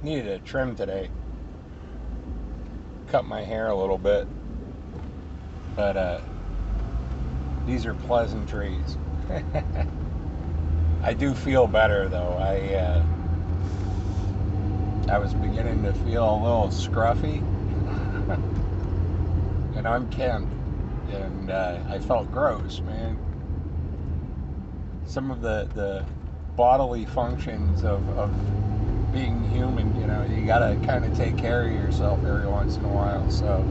Needed a trim today. Cut my hair a little bit. But these are pleasantries. I do feel better though. I was beginning to feel a little scruffy, and I'm Ken, and I felt gross, man. Some of the bodily functions of being human, you gotta kind of take care of yourself every once in a while. So,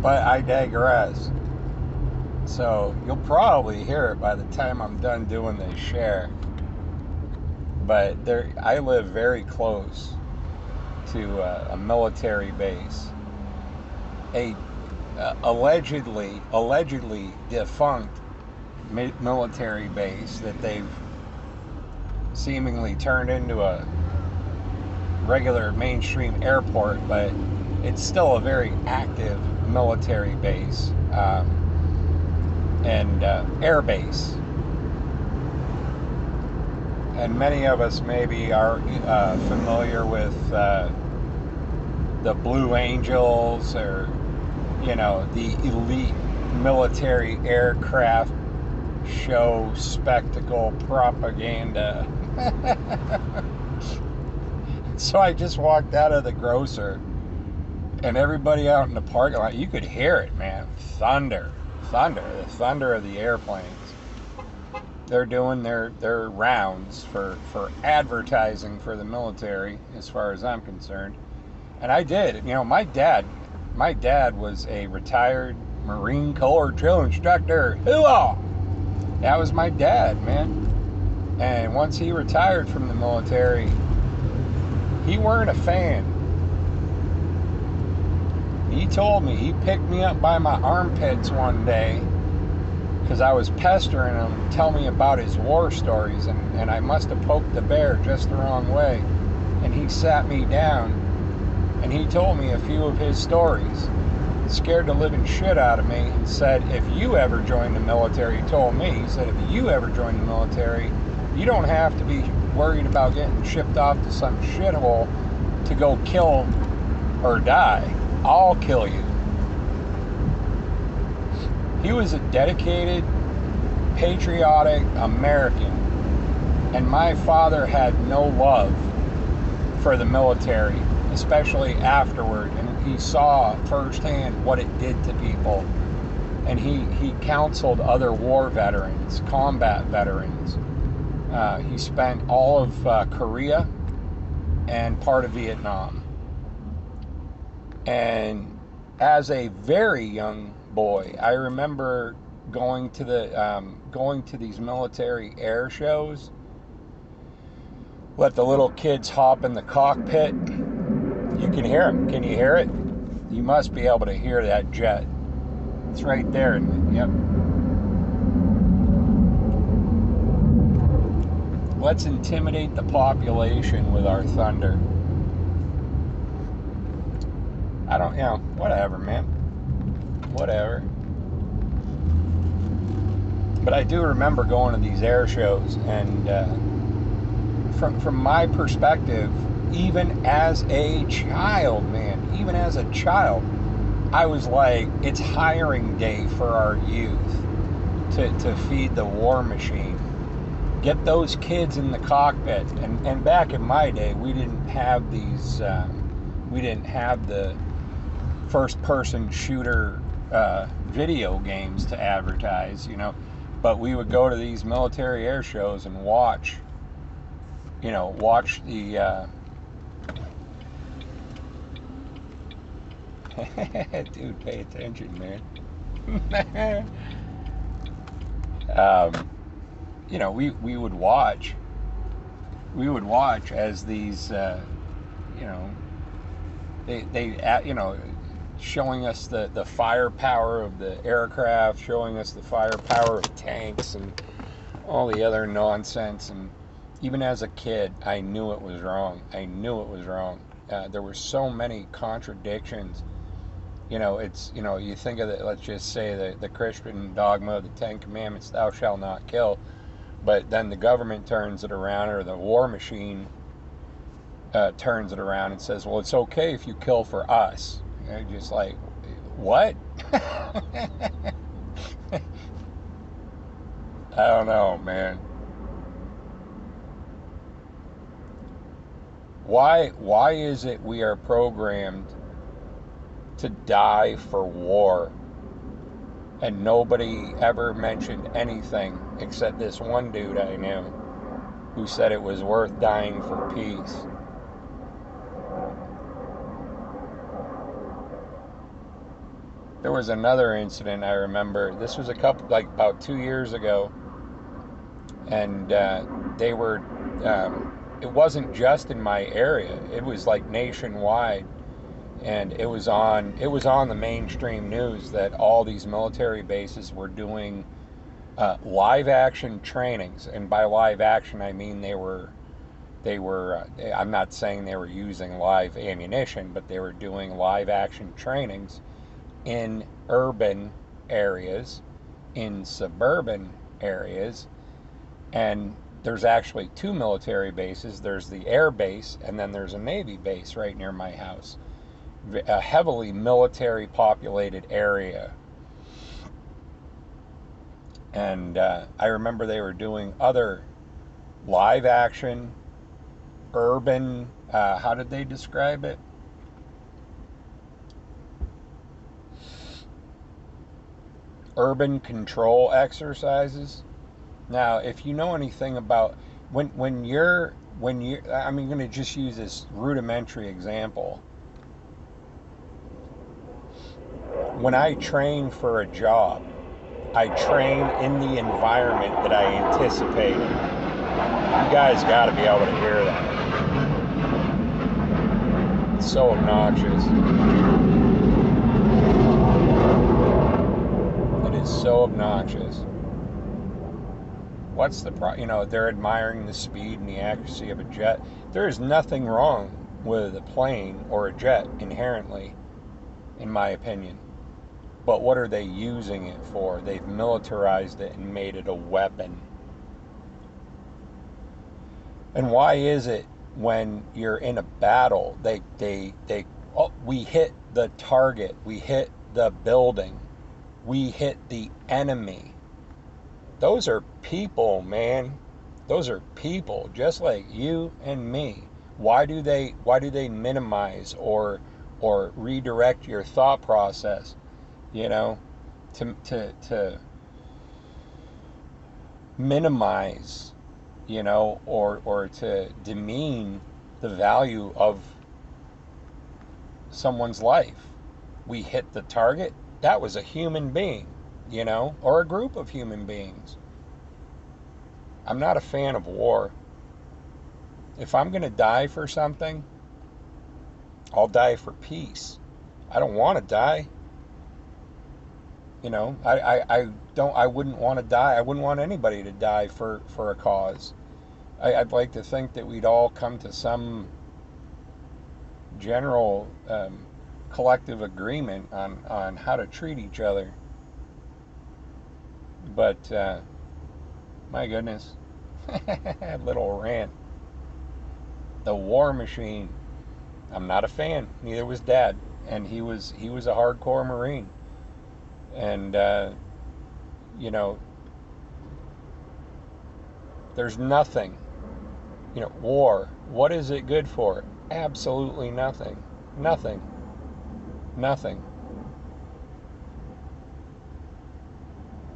but I digress. So you'll probably hear it by the time I'm done doing this share. But I live very close to a military base, a allegedly defunct military base that they've seemingly turned into a regular mainstream airport, but it's still a very active military base and air base. And many of us maybe are familiar with the Blue Angels, or the elite military aircraft show spectacle propaganda. So I just walked out of the grocer, and everybody out in the parking lot, you could hear it, man. Thunder, the thunder of the airplanes. They're doing their rounds for advertising for the military, as far as I'm concerned. And I did. My dad was a retired Marine Corps drill instructor. Hoo-ah! That was my dad, man. And once he retired from the military, he weren't a fan. He told me, he picked me up by my armpits one day because I was pestering him to tell me about his war stories, and I must have poked the bear just the wrong way. And he sat me down and he told me a few of his stories. Scared the living shit out of me, and said, if you ever join the military, he told me, he said, if you ever join the military, you don't have to be worried about getting shipped off to some shithole to go kill or die. I'll kill you. He was a dedicated, patriotic American, and my father had no love for the military, especially afterward, and he saw firsthand what it did to people. And he counseled other war veterans, combat veterans. He spent all of Korea and part of Vietnam. And as a very young boy, I remember going to these military air shows. Let the little kids hop in the cockpit. You can hear them. Can you hear it? You must be able to hear that jet. It's right there. Yep. Let's intimidate the population with our thunder. I don't, whatever, man. Whatever. But I do remember going to these air shows, and from my perspective, even as a child, I was like, it's hiring day for our youth to feed the war machine. Get those kids in the cockpit. And back in my day, we didn't have these, we didn't have the first-person shooter video games to advertise, But we would go to these military air shows and watch the... Dude, pay attention, man. We would watch as these, they showing us the firepower of the aircraft, showing us the firepower of tanks and all the other nonsense. And even as a kid, I knew it was wrong. There were so many contradictions It's, you think of it, let's just say the Christian dogma, the Ten Commandments, thou shalt not kill, but then the government turns it around, or the war machine turns it around and says, well, it's okay if you kill for us. Just like, what? I don't know, man. Why is it we are programmed to die for war, and nobody ever mentioned anything except this one dude I knew who said it was worth dying for peace? There was another incident I remember. This was about 2 years ago, and they were. It wasn't just in my area. It was like nationwide, and it was on the mainstream news that all these military bases were doing live action trainings, and by live action I mean they were. I'm not saying they were using live ammunition, but they were doing live action trainings in urban areas, in suburban areas, and there's actually two military bases. There's the air base, and then there's a Navy base right near my house. A heavily military populated area. And I remember they were doing other live action, urban, how did they describe it? Urban control exercises. Now, if you know anything about when you're I'm going to just use this rudimentary example. When I train for a job, I train in the environment that I anticipated. You guys got to be able to hear that. It's so obnoxious. It is so obnoxious. What's the they're admiring the speed and the accuracy of a jet. There is nothing wrong with a plane or a jet inherently, in my opinion. But what are they using it for? They've militarized it and made it a weapon. And why is it when you're in a battle, we hit the target, we hit the building, we hit the enemy? Those are people, man. Those are people just like you and me. Why do they minimize or redirect your thought process, to minimize, or to demean the value of someone's life? We hit the target. That was a human being, or a group of human beings. I'm not a fan of war. If I'm going to die for something, I'll die for peace. I don't want to die. I wouldn't want to die. I wouldn't want anybody to die for a cause. I'd like to think that we'd all come to some general collective agreement on how to treat each other. But my goodness, little rant. The war machine. I'm not a fan. Neither was Dad, and he was a hardcore Marine. And there's nothing. War. What is it good for? Absolutely nothing. Nothing. Nothing.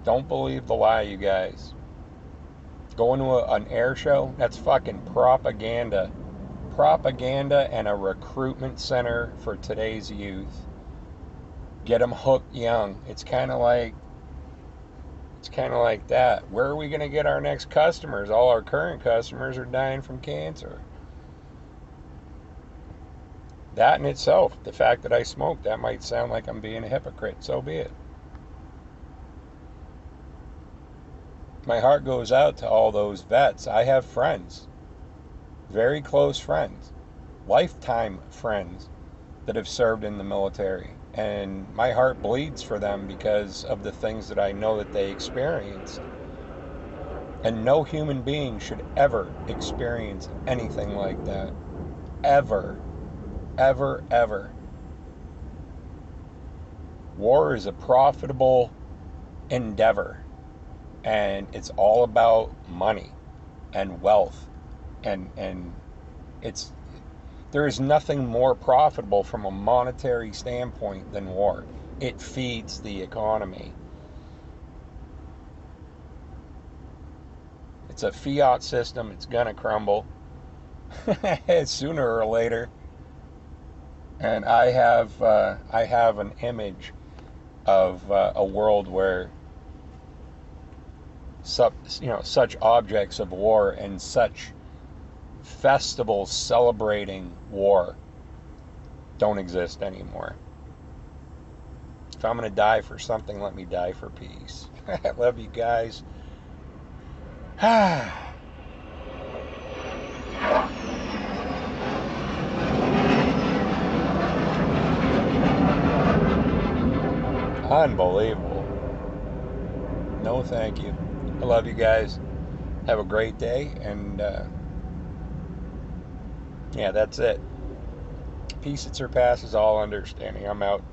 Don't believe the lie, you guys. Going to an air show, that's fucking propaganda. Propaganda and a recruitment center for today's youth. Get them hooked young. It's kind of like that. Where are we going to get our next customers? All our current customers are dying from cancer. That in itself, the fact that I smoke, that might sound like I'm being a hypocrite. So be it. My heart goes out to all those vets. I have friends, very close friends, lifetime friends that have served in the military. And my heart bleeds for them because of the things that I know that they experienced. And no human being should ever experience anything like that. Ever. Ever, ever. War is a profitable endeavor, and it's all about money and wealth, and it's there is nothing more profitable from a monetary standpoint than war. It feeds the economy. It's a fiat system. It's gonna crumble sooner or later. And I have an image of a world where such objects of war and such festivals celebrating war don't exist anymore. If I'm going to die for something, let me die for peace. I love you guys. Unbelievable. No, thank you. I love you guys. Have a great day. And yeah, that's it. Peace that surpasses all understanding. I'm out.